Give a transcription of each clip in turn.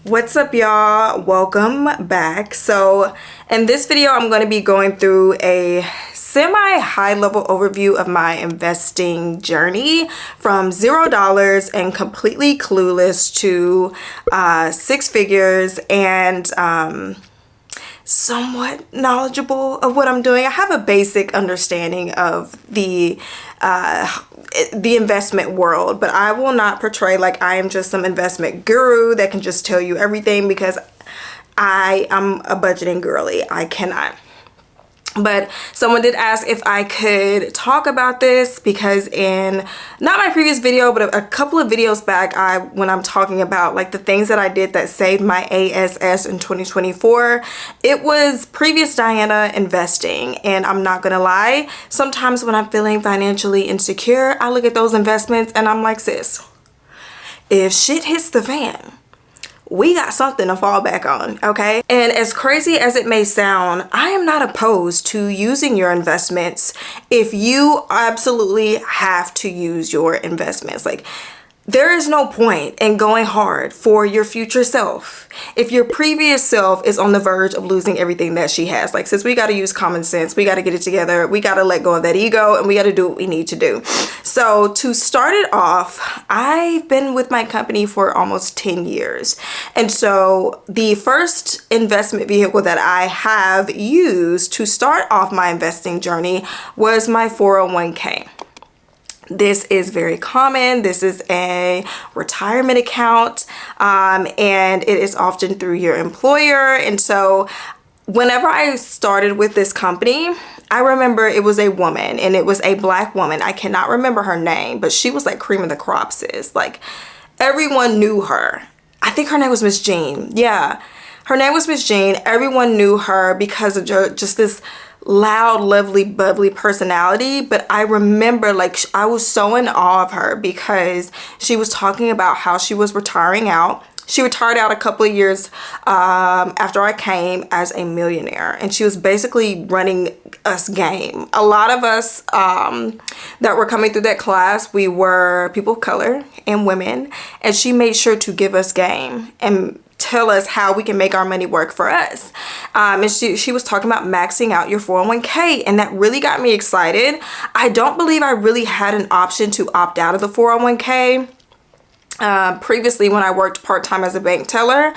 What's up, y'all? Welcome back. So in this video I'm going to be going through a semi high level overview of my investing journey from $0 and completely clueless to six figures and somewhat knowledgeable of what I'm doing. I have a basic understanding of the investment world, but I will not portray like I am just some investment guru that can just tell you everything, because I am a budgeting girly. I cannot. But someone did ask if I could talk about this, because in not my previous video, but a couple of videos back, when I'm talking about like the things that I did that saved my ASS in 2024, it was previous Diana investing. And I'm not gonna lie, sometimes when I'm feeling financially insecure, I look at those investments and I'm like, sis, if shit hits the fan, we got something to fall back on, okay? And as crazy as it may sound, I am not opposed to using your investments if you absolutely have to use your investments. Like, there is no point in going hard for your future self if your previous self is on the verge of losing everything that she has. Like, sis, we got to use common sense. We got to get it together. We got to let go of that ego, and we got to do what we need to do. So to start it off, I've been with my company for almost 10 years. And so the first investment vehicle that I have used to start off my investing journey was my 401k. This is very common. This is a retirement account, and it is often through your employer. And so whenever I started with this company, I remember it was a woman, and it was a Black woman. I cannot remember her name, but she was like cream of the crop, sis. Like, everyone knew her. I think her name was Miss Jean. Yeah, her name was Miss Jean. Everyone knew her because of just this loud, lovely, bubbly personality. But I remember, like, I was so in awe of her because she was talking about how she was retiring out. She retired out a couple of years after I came as a millionaire, and she was basically running us game. A lot of us that were coming through that class, we were people of color and women, and she made sure to give us game and tell us how we can make our money work for us. And she was talking about maxing out your 401k, and that really got me excited. I don't believe I really had an option to opt out of the 401k. Previously, when I worked part-time as a bank teller,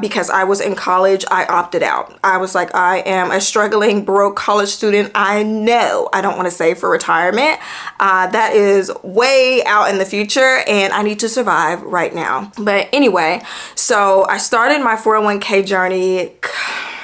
because I was in college, I opted out. I was like, I am a struggling broke college student. I know I don't want to save for retirement. That is way out in the future, and I need to survive right now. But anyway, so I started my 401k journey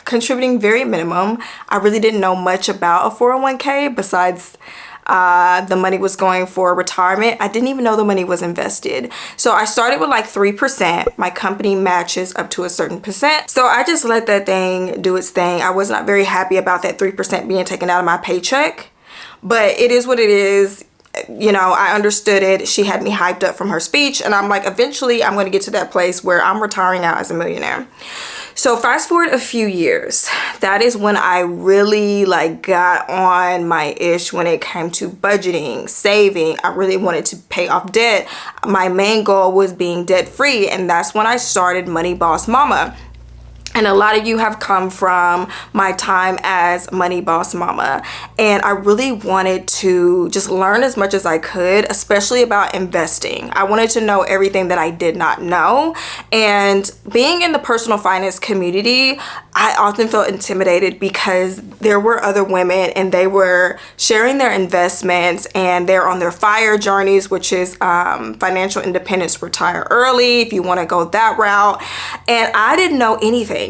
contributing very minimum. I really didn't know much about a 401k besides the money was going for retirement. I didn't even know the money was invested. So I started with like 3%. My company matches up to a certain percent. So I just let that thing do its thing. I was not very happy about that 3% being taken out of my paycheck, but it is what it is. You know, I understood it. She had me hyped up from her speech, and I'm like, eventually I'm going to get to that place where I'm retiring out as a millionaire. So fast forward a few years, that is when I really like got on my ish when it came to budgeting, saving. I really wanted to pay off debt. My main goal was being debt free, and that's when I started Money Boss Mama. And a lot of you have come from my time as Money Boss Mama. And I really wanted to just learn as much as I could, especially about investing. I wanted to know everything that I did not know. And being in the personal finance community, I often felt intimidated because there were other women and they were sharing their investments, and they're on their FIRE journeys, which is financial independence, retire early, if you want to go that route. And I didn't know anything.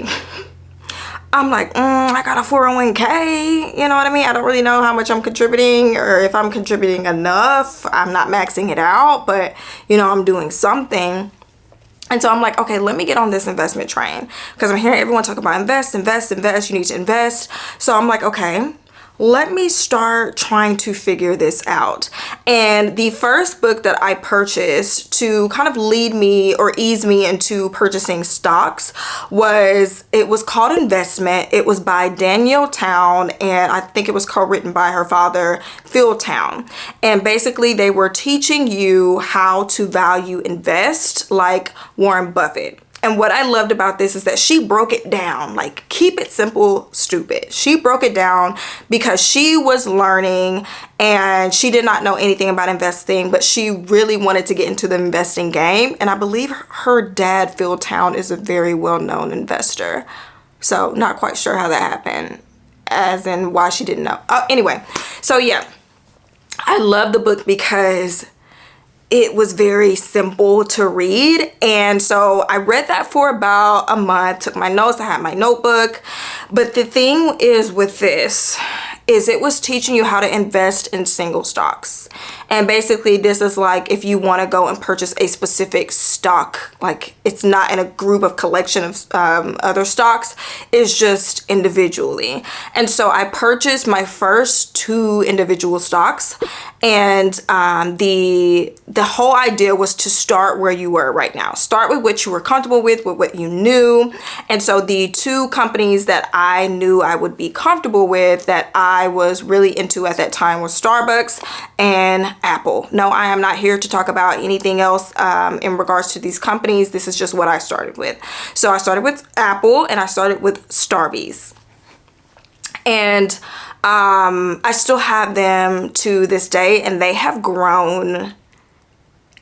I'm like, I got a 401k, you know what I mean? I don't really know how much I'm contributing, or if I'm contributing enough. I'm not maxing it out, but you know, I'm doing something. And so I'm like, okay, let me get on this investment train, because I'm hearing everyone talk about invest, you need to invest. So I'm like, okay, let me start trying to figure this out. And the first book that I purchased to kind of lead me or ease me into purchasing stocks was called Investment. It was by Danielle Town, and I think it was co-written by her father, Phil Town. And basically they were teaching you how to value invest like Warren Buffett. And what I loved about this is that she broke it down, like keep it simple, stupid. She broke it down because she was learning and she did not know anything about investing, but she really wanted to get into the investing game. And I believe her dad, Phil Town, is a very well-known investor. So not quite sure how that happened, as in why she didn't know. Anyway, so yeah, I love the book because it was very simple to read. And so I read that for about a month, took my notes, I had my notebook. But the thing is with this is it was teaching you how to invest in single stocks. And basically this is like if you want to go and purchase a specific stock, like it's not in a group of collection of other stocks, it's just individually. And so I purchased my first 2 individual stocks, and the whole idea was to start where you were right now. Start with what you were comfortable with what you knew. And so the 2 companies that I knew I would be comfortable with that I was really into at that time was Starbucks and Apple. No, I am not here to talk about anything else in regards to these companies. This is just what I started with. So I started with Apple and I started with Starbucks. And I still have them to this day, and they have grown,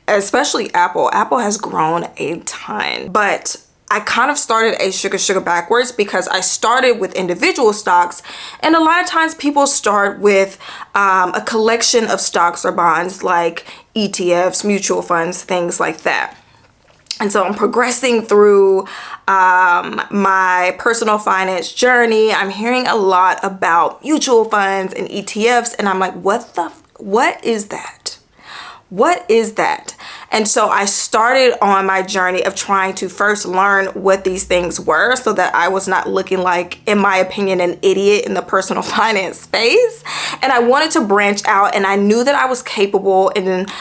especially Apple. Apple has grown a ton. But I kind of started a sugar backwards because I started with individual stocks, and a lot of times people start with a collection of stocks or bonds like ETFs, mutual funds, things like that. And so I'm progressing through my personal finance journey. I'm hearing a lot about mutual funds and ETFs, and I'm like, what is that? What is that? And so I started on my journey of trying to first learn what these things were so that I was not looking like, in my opinion, an idiot in the personal finance space. And I wanted to branch out, and I knew that I was capable and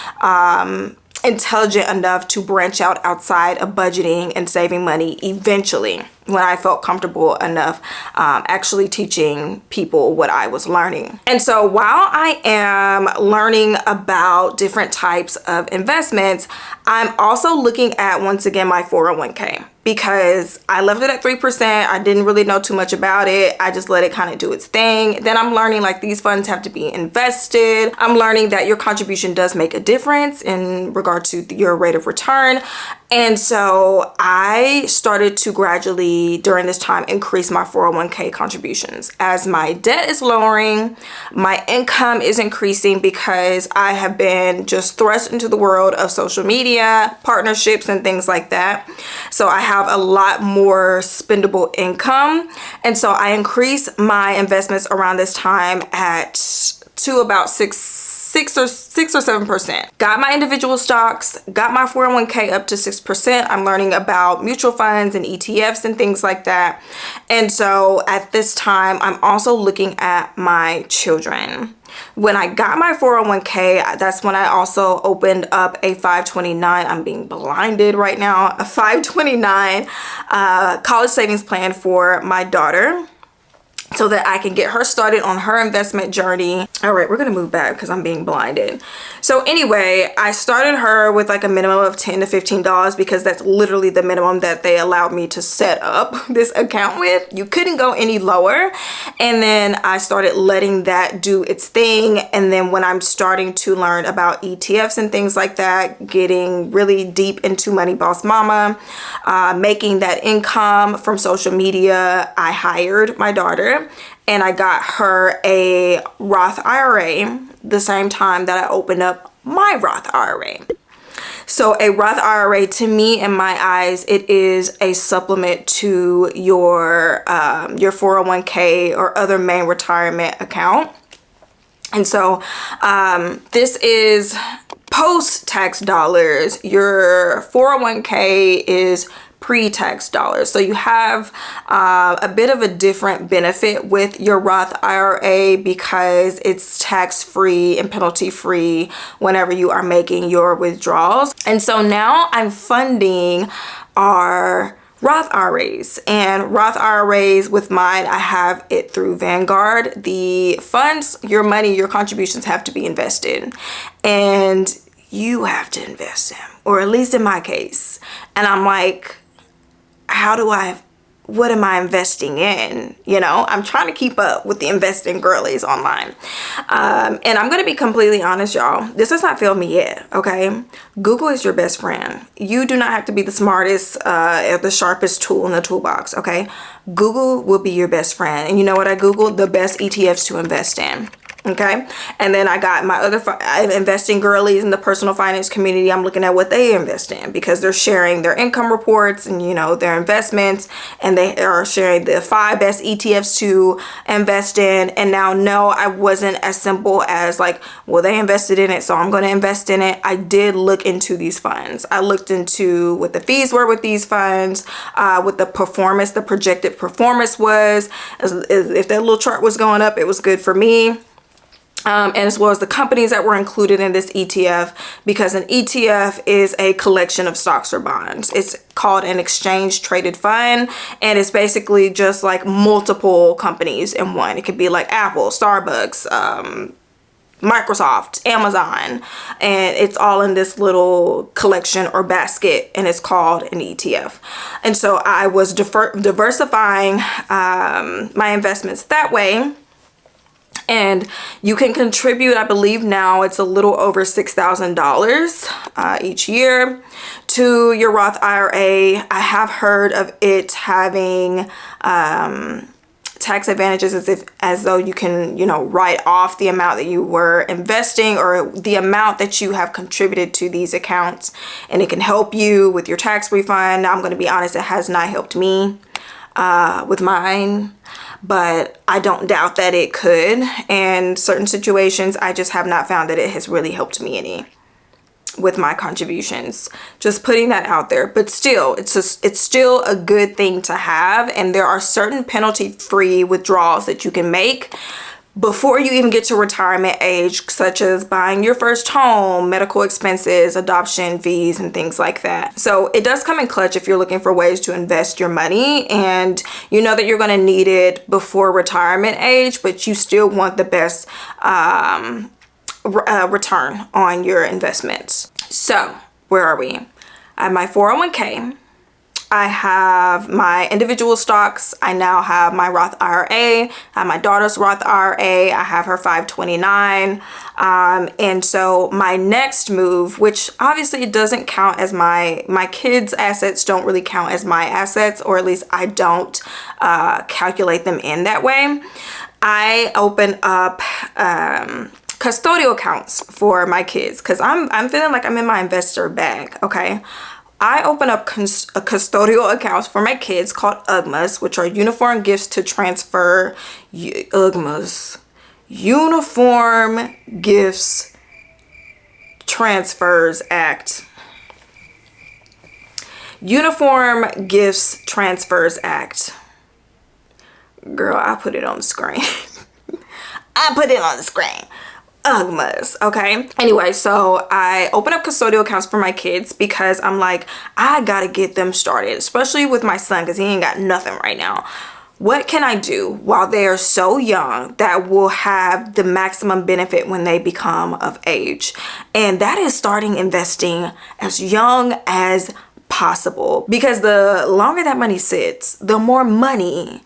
intelligent enough to branch out outside of budgeting and saving money eventually, when I felt comfortable enough actually teaching people what I was learning. And so while I am learning about different types of investments, I'm also looking at, once again, my 401k, because I left it at 3%. I didn't really know too much about it. I just let it kind of do its thing. Then I'm learning like these funds have to be invested. I'm learning that your contribution does make a difference in regard to your rate of return. And so I started to gradually, during this time, increase my 401k contributions. As my debt is lowering, my income is increasing because I have been just thrust into the world of social media, partnerships, and things like that. So I have a lot more spendable income. And so I increase my investments around this time to about 6 or 7%. Got my individual stocks, got my 401k up to 6%. I'm learning about mutual funds and ETFs and things like that. And so at this time, I'm also looking at my children. When I got my 401k, that's when I also opened up a 529. I'm being blinded right now. A 529 college savings plan for my daughter, so that I can get her started on her investment journey. All right, we're gonna move back because I'm being blinded. So anyway, I started her with like a minimum of $10 to $15 because that's literally the minimum that they allowed me to set up this account with. You couldn't go any lower. And then I started letting that do its thing. And then when I'm starting to learn about ETFs and things like that, getting really deep into Money Boss Mama, making that income from social media, I hired my daughter and I got her a Roth IRA the same time that I opened up my Roth IRA. So a Roth IRA, to me, in my eyes, it is a supplement to your 401k or other main retirement account. And so this is post-tax dollars. Your 401k is pre-tax dollars. So you have a bit of a different benefit with your Roth IRA because it's tax-free and penalty-free whenever you are making your withdrawals. And so now I'm funding our Roth IRAs, and Roth IRAs with mine, I have it through Vanguard. The funds, your money, your contributions have to be invested, and you have to invest them, or at least in my case. And I'm like, what am I investing in? You know, I'm trying to keep up with the investing girlies online. And I'm going to be completely honest, y'all. This has not failed me yet, okay? Google is your best friend. You do not have to be the smartest or the sharpest tool in the toolbox, okay? Google will be your best friend. And you know what I Googled? The best ETFs to invest in. Okay. And then I got my other investing girlies in the personal finance community. I'm looking at what they invest in because they're sharing their income reports and, you know, their investments, and they are sharing the 5 best ETFs to invest in. And now, no, I wasn't as simple as like, well, they invested in it, so I'm going to invest in it. I did look into these funds. I looked into what the fees were with these funds, what the performance, the projected performance was. If that little chart was going up, it was good for me. And as well as the companies that were included in this ETF, because an ETF is a collection of stocks or bonds. It's called an exchange traded fund, and it's basically just like multiple companies in one. It could be like Apple, Starbucks, Microsoft, Amazon, and it's all in this little collection or basket, and it's called an ETF. And so I was diversifying my investments that way. And you can contribute, I believe now it's a little over $6,000 each year to your Roth IRA. I have heard of it having tax advantages as though you can, you know, write off the amount that you were investing or the amount that you have contributed to these accounts, and it can help you with your tax refund. Now, I'm going to be honest, it has not helped me with mine, but I don't doubt that it could. And certain situations, I just have not found that it has really helped me any with my contributions. Just putting that out there. But still, it's still a good thing to have. And there are certain penalty-free withdrawals that you can make before you even get to retirement age, such as buying your first home, medical expenses, adoption fees, and things like that. So it does come in clutch if you're looking for ways to invest your money and you know that you're going to need it before retirement age, but you still want the best return on your investments. So where are we? I have my 401k. I have my individual stocks. I now have my Roth IRA. I have my daughter's Roth IRA. I have her 529. And so my next move, which obviously it doesn't count as my kids' assets don't really count as my assets, or at least I don't calculate them in that way. I open up custodial accounts for my kids because I'm feeling like I'm in my investor bag, okay? I open up custodial accounts for my kids called UGMAs, which are Uniform Gifts to Transfer. UGMAs. Uniform Gifts Transfers Act. Uniform Gifts Transfers Act. Girl, I put it on the screen. I put it on the screen. UGMAs, okay? Anyway, so I open up custodial accounts for my kids because I'm like, I gotta get them started, especially with my son because he ain't got nothing right now. What can I do while they are so young that will have the maximum benefit when they become of age? And that is starting investing as young as possible, because the longer that money sits, the more money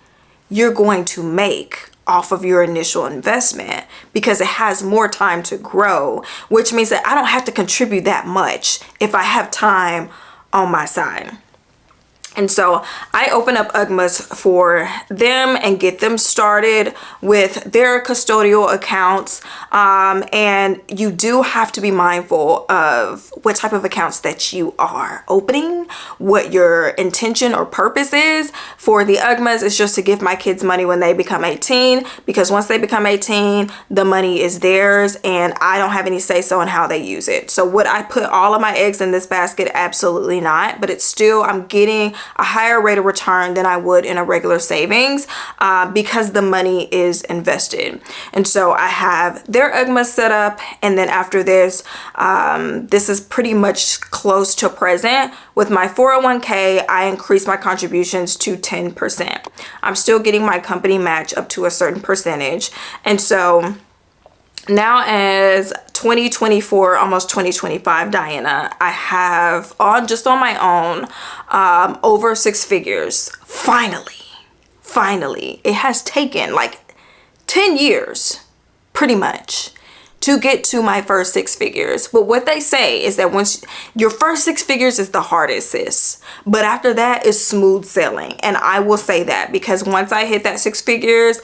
you're going to make off of your initial investment, because it has more time to grow, which means that I don't have to contribute that much if I have time on my side. And so I open up UGMAs for them and get them started with their custodial accounts. And you do have to be mindful of what type of accounts that you are opening, what your intention or purpose is. For the UGMAs, it's just to give my kids money when they become 18, because once they become 18, the money is theirs and I don't have any say-so in how they use it. So would I put all of my eggs in this basket? Absolutely not. But it's still, I'm getting a higher rate of return than I would in a regular savings because the money is invested. And so I have their UGMA set up, and then after this, this is pretty much close to present. With my 401k, I increased my contributions to 10%. I'm still getting my company match up to a certain percentage. And so Now as 2024, almost 2025 Diana, I have just on my own over 6 figures. Finally, it has taken like 10 years pretty much to get to my first 6 figures. But what they say is that once your first 6 figures is the hardest, sis, but after that is smooth sailing. And I will say that because once I hit that 6 figures,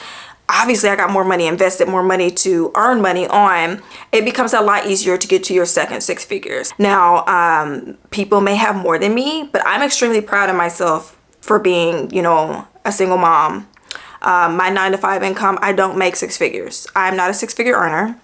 obviously I got more money invested, more money to earn money on. It becomes a lot easier to get to your second 6 figures. Now, people may have more than me, but I'm extremely proud of myself for being, you know, a single mom. My 9-to-5 income, I don't make 6 figures. I'm not a 6-figure earner,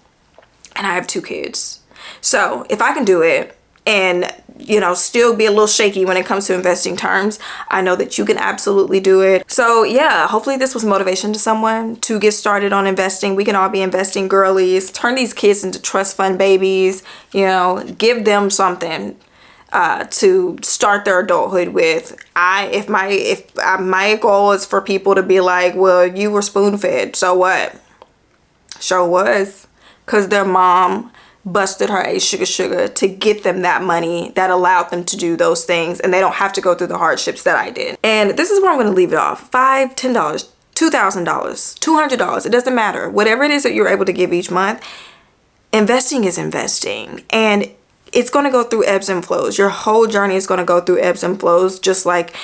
and I have 2 kids. So if I can do it and, you know, still be a little shaky when it comes to investing terms, I know that you can absolutely do it. So yeah, hopefully this was motivation to someone to get started on investing. We can all be investing girlies. Turn these kids into trust fund babies, you know, give them something to start their adulthood with. If my goal is for people to be like, well, you were spoon fed, so what? Sure was, because their mom busted her a sugar to get them that money that allowed them to do those things, and they don't have to go through the hardships that I did. And this is where I'm going to leave it off. $5, $10, $2,000, $200, it doesn't matter. Whatever it is that you're able to give each month, investing is investing, and it's going to go through ebbs and flows. Your whole journey is going to go through ebbs and flows, just like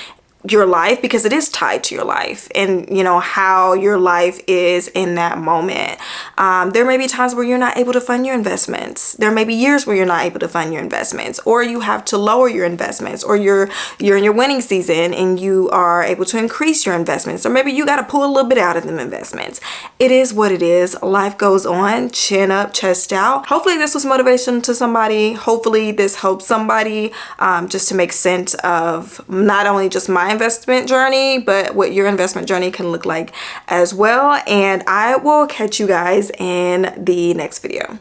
your life, because it is tied to your life and, you know, how your life is in that moment. There may be times where you're not able to fund your investments. There may be years where you're not able to fund your investments, or you have to lower your investments, or you're in your winning season and you are able to increase your investments, or maybe you got to pull a little bit out of them investments. It is what it is. Life goes on. Chin up, chest out. Hopefully this was motivation to somebody. Hopefully this helps somebody just to make sense of not only just my investment journey, but what your investment journey can look like as well. And I will catch you guys in the next video.